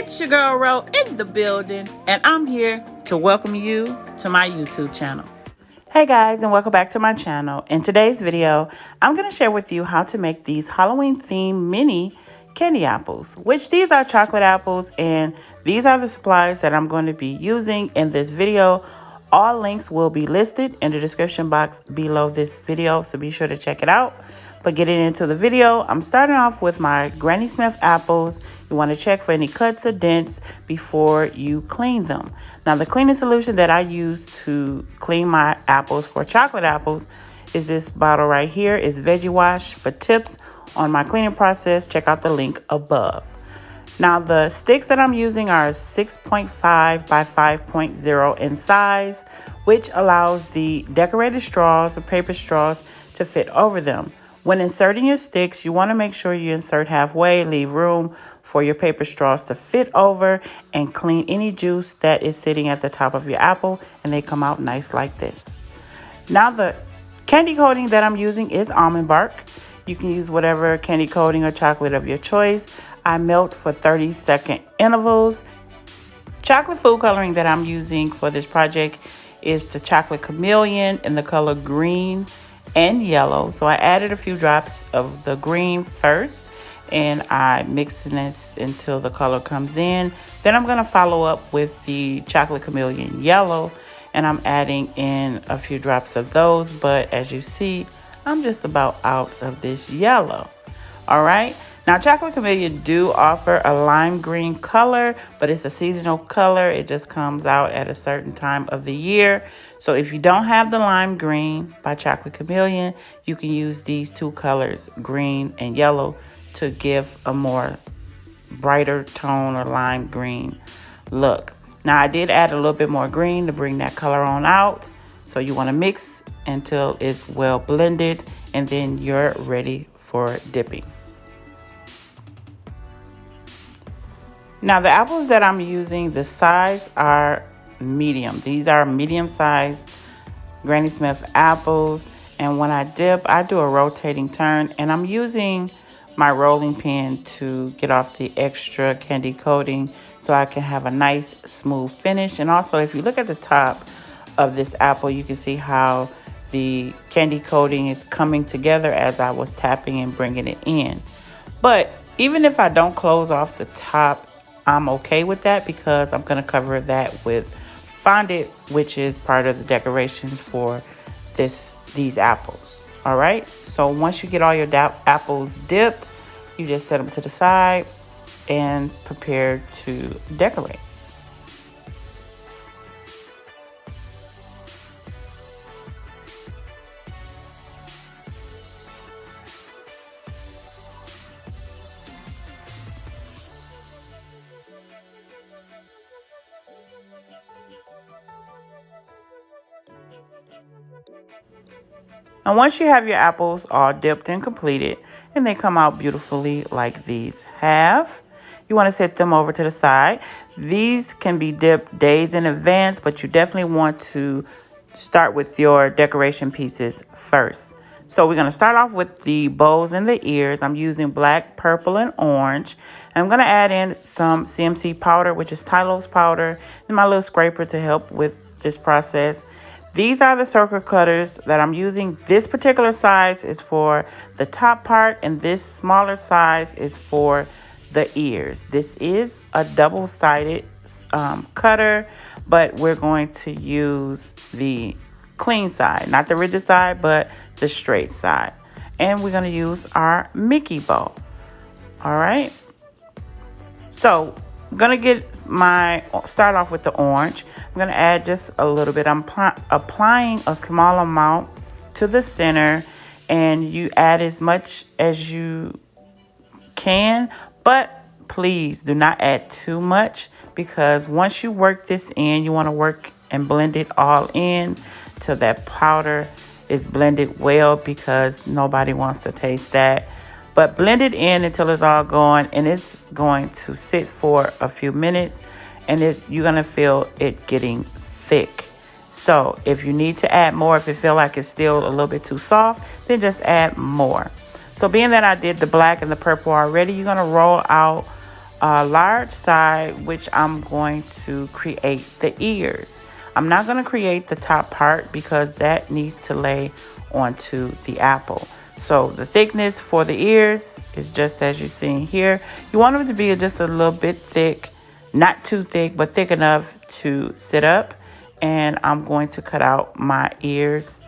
It's your girl Ro in the building, and I'm here to welcome you to my YouTube channel. Hey guys, and welcome back to my channel. In today's video, I'm going to share with you how to make these Halloween themed mini candy apples, which these are chocolate apples, and these are the supplies that I'm going to be using in this video. All links will be listed in the description box below this video, so be sure to check it out. But getting into the video, I'm starting off with my Granny Smith apples. You want to check for any cuts or dents before you clean them. Now, the cleaning solution that I use to clean my apples for chocolate apples is this bottle right here. It's Veggie Wash. For tips on my cleaning process, check out the link above. Now, the sticks that I'm using are 6.5 by 5.0 in size, which allows the decorated straws or paper straws to fit over them. When inserting your sticks, you want to make sure you insert halfway, leave room for your paper straws to fit over, and clean any juice that is sitting at the top of your apple, and they come out nice like this. Now, the candy coating that I'm using is almond bark. You can use whatever candy coating or chocolate of your choice. I melt for 30-second intervals. Chocolate food coloring that I'm using for this project is the Chocolate Chameleon in the color green and yellow. So I added a few drops of the green first, and I mixed this until the color comes in. Then I'm going to follow up with the Chocolate Chameleon yellow, and I'm adding in a few drops of those. But as you see, I'm just about out of this yellow. All right. Now, Chocolate Chameleon do offer a lime green color, but it's a seasonal color. It just comes out at a certain time of the year. So if you don't have the lime green by Chocolate Chameleon, you can use these two colors, green and yellow, to give a more brighter tone or lime green look. Now, I did add a little bit more green to bring that color on out. So you want to mix until it's well blended, and then you're ready for dipping. Now, the apples that I'm using, the size are medium. These are medium-sized Granny Smith apples. And when I dip, I do a rotating turn. And I'm using my rolling pin to get off the extra candy coating so I can have a nice, smooth finish. And also, if you look at the top of this apple, you can see how the candy coating is coming together as I was tapping and bringing it in. But even if I don't close off the top, I'm okay with that because I'm going to cover that with fondant, which is part of the decorations for these apples. All right. So once you get all your apples dipped, you just set them to the side and prepare to decorate. And once you have your apples all dipped and completed, and they come out beautifully like these have, you want to set them over to the side. These can be dipped days in advance, but you definitely want to start with your decoration pieces first. So we're going to start off with the bows and the ears. I'm using black, purple, and orange. And I'm going to add in some CMC powder, which is Tylose powder, and my little scraper to help with this process. These are the circle cutters that I'm using. This particular size is for the top part, and this smaller size is for the ears. This is a double-sided cutter, but we're going to use the clean side, not the rigid side, but the straight side. And we're going to use our Mickey bow. All right. So I'm going to start off with the orange. I'm going to add just a little bit. I'm applying a small amount to the center, and you add as much as you can, but please do not add too much, because once you work this in, you want to work and blend it all in till that powder is blended well, because nobody wants to taste that. But blend it in until it's all going, and it's going to sit for a few minutes, and you're going to feel it getting thick. So if you need to add more, if you feel like it's still a little bit too soft, then just add more. So being that I did the black and the purple already, you're going to roll out a large side, which I'm going to create the ears. I'm not going to create the top part because that needs to lay onto the apple. So the thickness for the ears is just as you're seeing here. You want them to be just a little bit thick, not too thick, but thick enough to sit up. And I'm going to cut out my ears.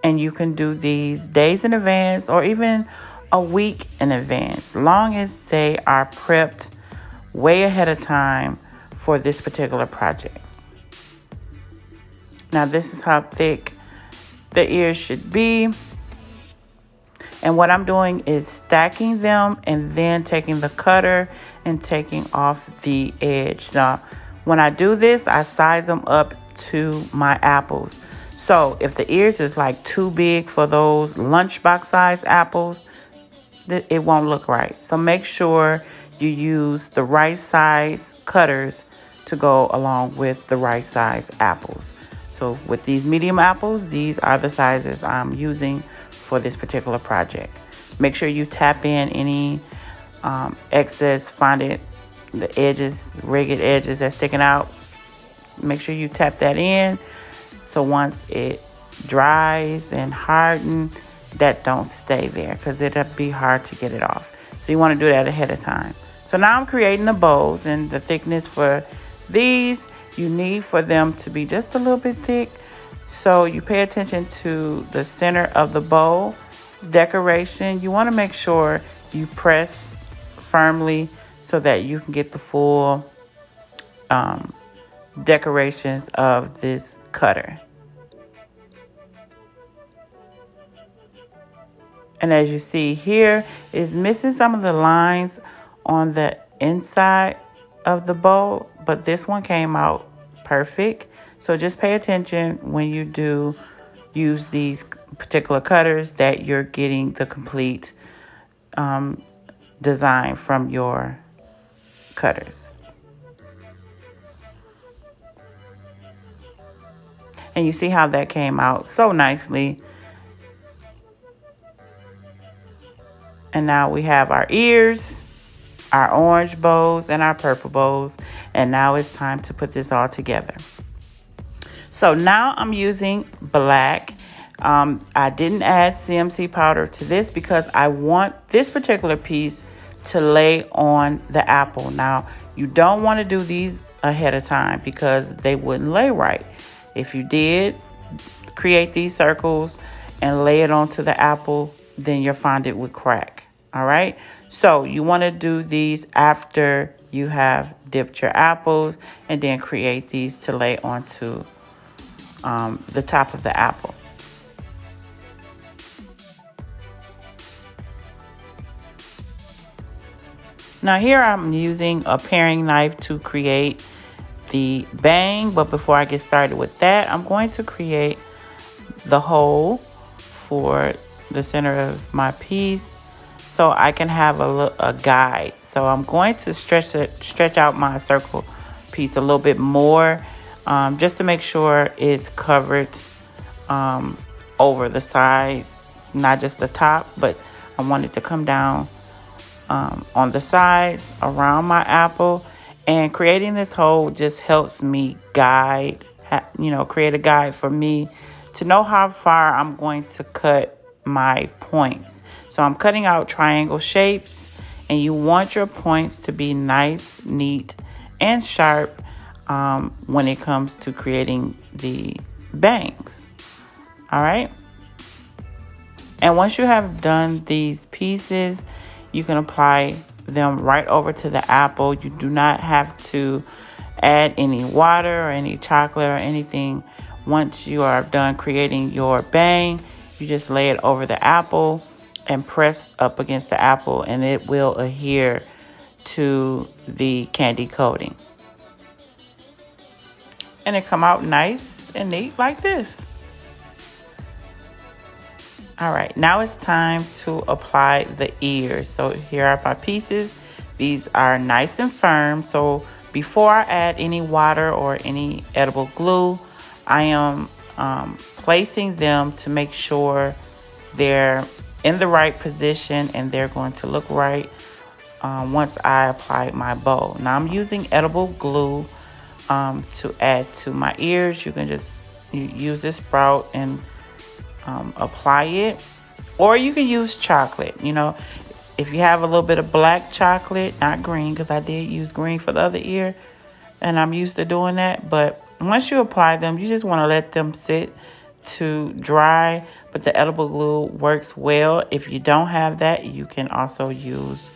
And you can do these days in advance or even a week in advance, long as they are prepped way ahead of time for this particular project. Now this is how thick the ears should be. And what I'm doing is stacking them and then taking the cutter and taking off the edge. Now, when I do this, I size them up to my apples. So if the ears is like too big for those lunchbox size apples, it won't look right. So make sure you use the right size cutters to go along with the right size apples. So with these medium apples, these are the sizes I'm using for this particular project. Make sure you tap in any excess fondant, the edges, ragged edges that's sticking out. Make sure you tap that in. So once it dries and hardens, that don't stay there because it'll be hard to get it off. So you want to do that ahead of time. So now I'm creating the bows, and the thickness for these, you need for them to be just a little bit thick. So you pay attention to the center of the bow decoration. You want to make sure you press firmly so that you can get the full decorations of this cutter. And as you see here, is missing some of the lines on the inside of the bow, but this one came out perfect. So just pay attention when you do use these particular cutters that you're getting the complete design from your cutters. And you see how that came out so nicely. And now we have our ears, our orange bows, and our purple bows. And now it's time to put this all together. So now I'm using black. I didn't add CMC powder to this because I want this particular piece to lay on the apple. Now, you don't want to do these ahead of time because they wouldn't lay right. If you did create these circles and lay it onto the apple, then your fondant would crack. All right. So you want to do these after you have dipped your apples and then create these to lay onto the top of the apple. Now here I'm using a paring knife to create the bang, but before I get started with that, I'm going to create the hole for the center of my piece so I can have a guide. So I'm going to stretch out my circle piece a little bit more just to make sure it's covered over the sides, not just the top, but I want it to come down on the sides around my apple. And creating this hole just helps me guide, create a guide for me to know how far I'm going to cut my points. So I'm cutting out triangle shapes, and you want your points to be nice, neat, and sharp when it comes to creating the bangs. All right. And once you have done these pieces, you can apply them right over to the apple. You do not have to add any water or any chocolate or anything. Once you are done creating your bang, you just lay it over the apple and press up against the apple, and it will adhere to the candy coating. And it come out nice and neat like this. All right, now it's time to apply the ears. So here are my pieces. These are nice and firm. So before I add any water or any edible glue, I am placing them to make sure they're in the right position and they're going to look right once I apply my bow. Now I'm using edible glue to add to my ears. You can just use this sprout and apply it, or you can use chocolate. You know, if you have a little bit of black chocolate, not green, because I did use green for the other ear and I'm used to doing that. But once you apply them, you just want to let them sit to dry. But the edible glue works well. If you don't have that, you can also use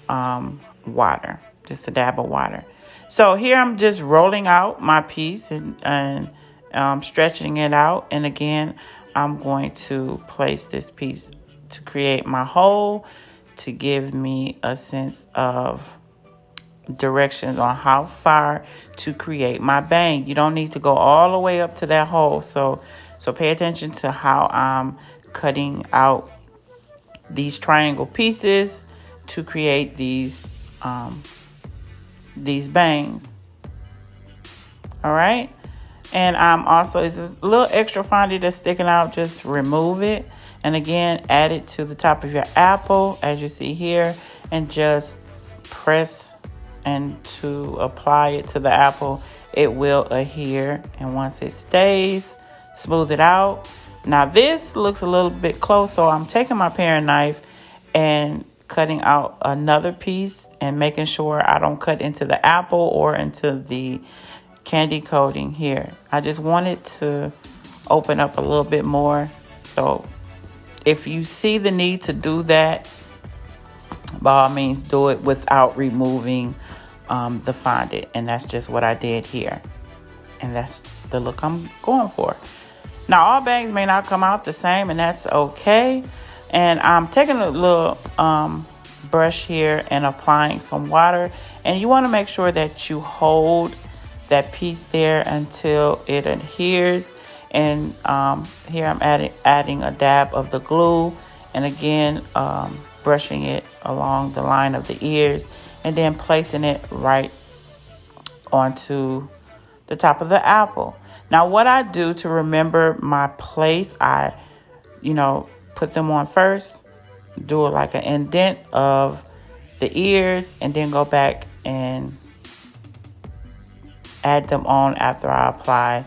water, just a dab of water. So here I'm just rolling out my piece and stretching it out. And again, I'm going to place this piece to create my hole, to give me a sense of directions on how far to create my bang. You don't need to go all the way up to that hole. So pay attention to how I'm cutting out these triangle pieces to create these bangs. All right. And also, it's a little extra fondant that's sticking out. Just remove it. And again, add it to the top of your apple, as you see here, and just press and to apply it to the apple. It will adhere. And once it stays, smooth it out. Now this looks a little bit close, so I'm taking my paring knife and cutting out another piece and making sure I don't cut into the apple or into the candy coating here. I just wanted to open up a little bit more. So if you see the need to do that, by all means do it without removing the fondant. And that's just what I did here. And that's the look I'm going for. Now all bangs may not come out the same, and that's okay. And I'm taking a little brush here and applying some water. And you want to make sure that you hold that piece there until it adheres. And here I'm adding a dab of the glue. And again, brushing it along the line of the ears. And then placing it right onto the top of the apple. Now what I do to remember my place, I, put them on first, do like an indent of the ears, and then go back and add them on after I apply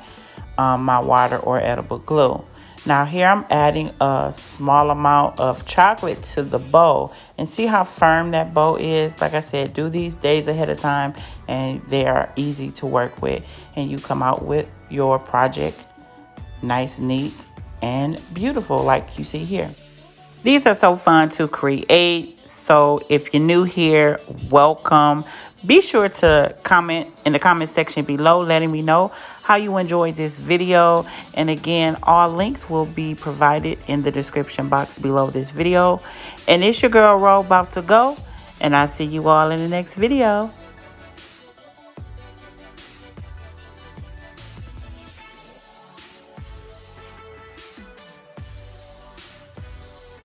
my water or edible glue. Now here I'm adding a small amount of chocolate to the bow, and see how firm that bow is. Like I said, do these days ahead of time and they are easy to work with, and you come out with your project nice, neat, and beautiful like you see here. These are so fun to create. So if you're new here, welcome. Be sure to comment in the comment section below, letting me know how you enjoyed this video. And again, all links will be provided in the description box below this video. And it's your girl Ro about to go, and I'll see you all in the next video.